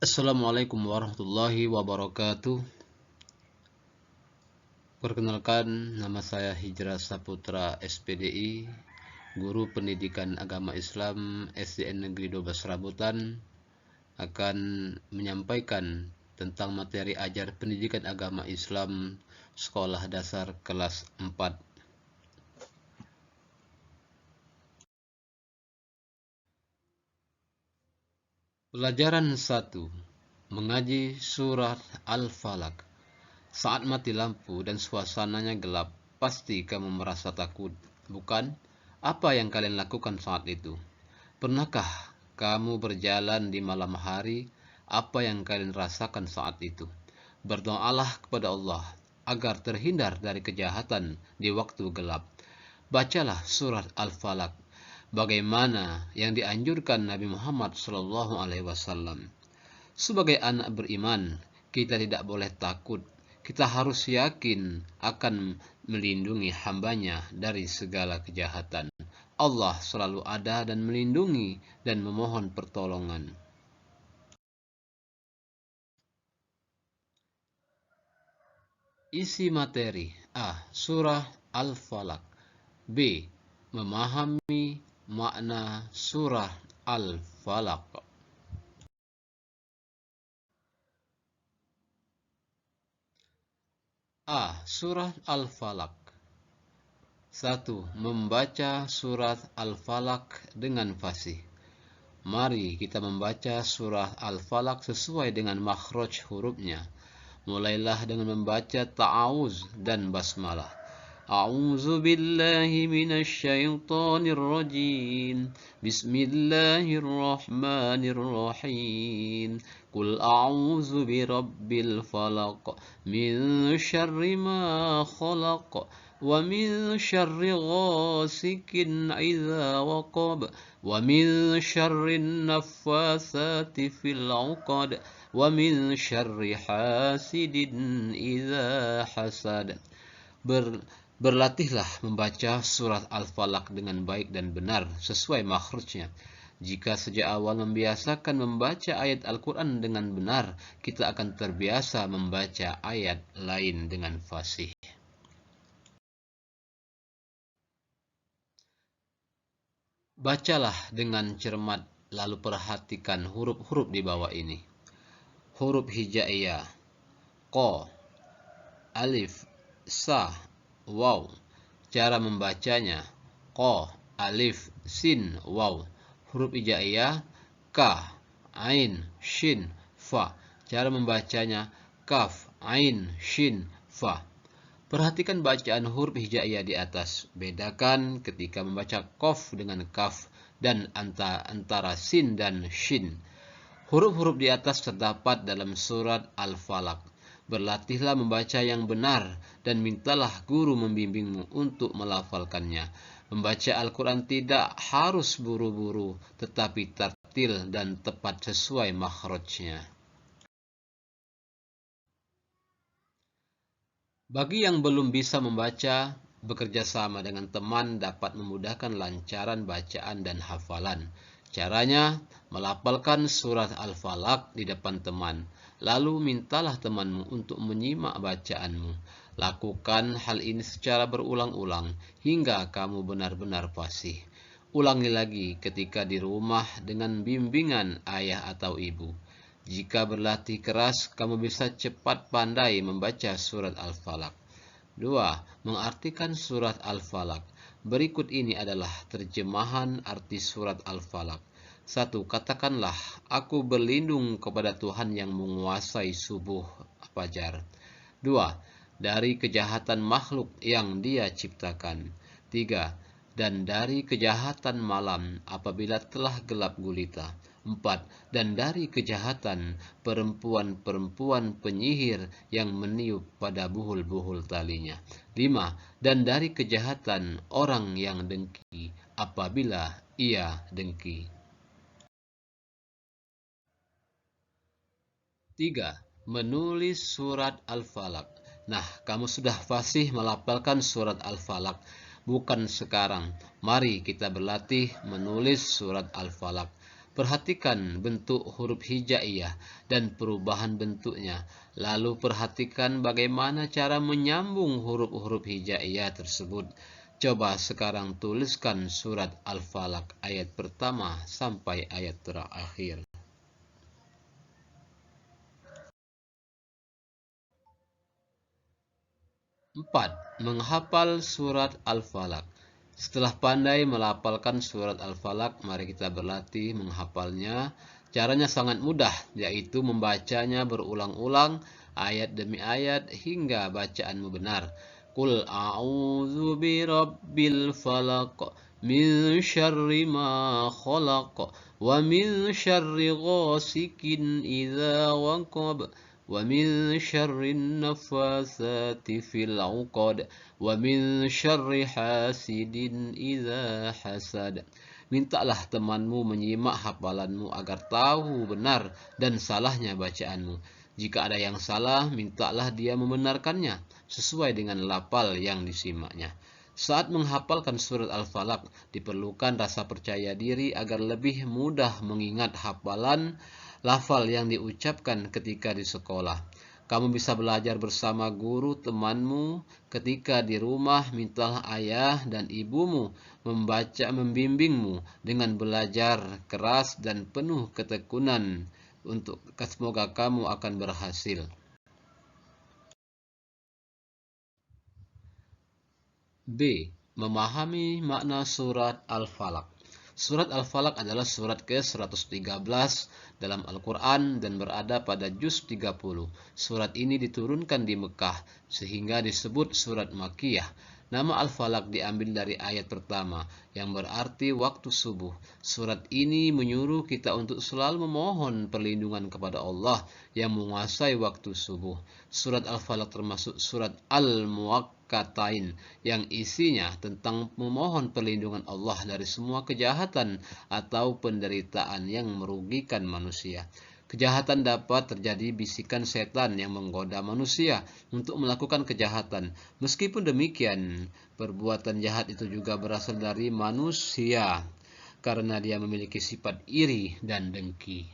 Assalamualaikum warahmatullahi wabarakatuh. Perkenalkan, nama saya Hijrah Saputra SPDI, Guru Pendidikan Agama Islam SDN Negeri 12 Rambutan, akan menyampaikan tentang materi ajar pendidikan agama Islam Sekolah Dasar kelas 4. Pelajaran 1. Mengaji surat Al-Falaq. Saat mati lampu dan suasananya gelap, pasti kamu merasa takut, bukan? Apa yang kalian lakukan saat itu? Pernahkah kamu berjalan di malam hari? Apa yang kalian rasakan saat itu? Berdoalah kepada Allah agar terhindar dari kejahatan di waktu gelap. Bacalah surat Al-Falaq, bagaimana yang dianjurkan Nabi Muhammad SAW. Sebagai anak beriman, kita tidak boleh takut. Kita harus yakin akan melindungi hambanya dari segala kejahatan. Allah selalu ada dan melindungi dan memohon pertolongan. Isi materi: A. Surah Al-Falaq. B. Memahami makna surah Al-Falaq. A. Surah Al-Falaq. 1. Membaca surat Al-Falaq dengan fasih. Mari kita membaca surah Al-Falaq sesuai dengan makhraj hurufnya. Mulailah dengan membaca ta'awuz dan basmalah. A'udzu billahi minasy syaithanir rajim. Bismillahirrahmanirrahim. Qul a'udzu birabbil falaq min syarri ma khalaq wa min syarri ghasikin idza waqab wa min syarri naffasati fil 'uqad wa min syarri hasidin idza hasad. Berlatihlah membaca surat Al-Falaq dengan baik dan benar sesuai makhrajnya. Jika sejak awal membiasakan membaca ayat Al-Quran dengan benar, kita akan terbiasa membaca ayat lain dengan fasih. Bacalah dengan cermat, lalu perhatikan huruf-huruf di bawah ini. Huruf hijaiyah: Qa, Alif, Sa, Waw. Cara membacanya: Qa, Alif, Sin, Waw. Huruf hijaiyah: Ka, Ain, Shin, Fa. Cara membacanya: Kaf, Ain, Shin, Fa. Perhatikan bacaan huruf hijaiyah di atas. Bedakan ketika membaca Qaf dengan Kaf dan antara Sin dan Shin. Huruf-huruf di atas terdapat dalam surat Al-Falaq. Berlatihlah membaca yang benar dan mintalah guru membimbingmu untuk melafalkannya. Membaca Al-Quran tidak harus buru-buru, tetapi tartil dan tepat sesuai makhrajnya. Bagi yang belum bisa membaca, bekerja sama dengan teman dapat memudahkan lancaran bacaan dan hafalan. Caranya, melafalkan surat Al-Falaq di depan teman, lalu mintalah temanmu untuk menyimak bacaanmu. Lakukan hal ini secara berulang-ulang hingga kamu benar-benar fasih. Ulangi lagi ketika di rumah dengan bimbingan ayah atau ibu. Jika berlatih keras, kamu bisa cepat pandai membaca surat Al-Falaq. 2. Mengartikan surat Al-Falaq. Berikut ini adalah terjemahan arti surat Al-Falaq. 1. Katakanlah, aku berlindung kepada Tuhan yang menguasai subuh fajar. 2. Dari kejahatan makhluk yang Dia ciptakan. 3. Dan dari kejahatan malam apabila telah gelap gulita. 4. Dan dari kejahatan perempuan-perempuan penyihir yang meniup pada buhul-buhul talinya. 5. Dan dari kejahatan orang yang dengki apabila ia dengki. 3. Menulis surat Al-Falaq. Nah, kamu sudah fasih melafalkan surat Al-Falaq. Bukan sekarang. Mari kita berlatih menulis surat Al-Falaq. Perhatikan bentuk huruf hijaiyah dan perubahan bentuknya. Lalu perhatikan bagaimana cara menyambung huruf-huruf hijaiyah tersebut. Coba sekarang tuliskan surat Al-Falaq ayat pertama sampai ayat terakhir. 4. Menghafal surat Al-Falaq. Setelah pandai melafalkan surat Al-Falaq, mari kita berlatih menghafalnya. Caranya sangat mudah, yaitu membacanya berulang-ulang, ayat demi ayat, hingga bacaanmu benar. Qul a'udzu birabbil falaq, min syarri ma khalaq, wa min syarri ghasikin idza waqab, ومن شر النفاثات في العقد ومن شر حاسد إذا حسد. Mintalah temanmu menyimak hafalanmu agar tahu benar dan salahnya bacaanmu. Jika ada yang salah, mintalah dia membenarkannya sesuai dengan lafal yang disimaknya. Saat menghafalkan surat Al-Falaq, diperlukan rasa percaya diri agar lebih mudah mengingat hafalan lafal yang diucapkan ketika di sekolah. Kamu bisa belajar bersama guru temanmu. Ketika di rumah, mintalah ayah dan ibumu membimbingmu dengan belajar keras dan penuh ketekunan. Semoga kamu akan berhasil. B. Memahami makna surat Al-Falaq. Surat Al-Falaq adalah surat ke-113 dalam Al-Quran dan berada pada juz 30. Surat ini diturunkan di Mekah sehingga disebut surat Makkiyah. Nama Al-Falaq diambil dari ayat pertama yang berarti waktu subuh. Surat ini menyuruh kita untuk selalu memohon perlindungan kepada Allah yang menguasai waktu subuh. Surat Al-Falaq termasuk surat Al-Muwaqqatain yang isinya tentang memohon perlindungan Allah dari semua kejahatan atau penderitaan yang merugikan manusia. Kejahatan dapat terjadi bisikan setan yang menggoda manusia untuk melakukan kejahatan. Meskipun demikian, perbuatan jahat itu juga berasal dari manusia karena dia memiliki sifat iri dan dengki.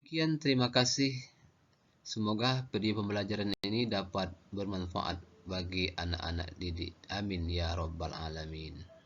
Sekian, terima kasih. Semoga video pembelajaran ini dapat bermanfaat bagi anak-anak didik. Amin ya rabbal alamin.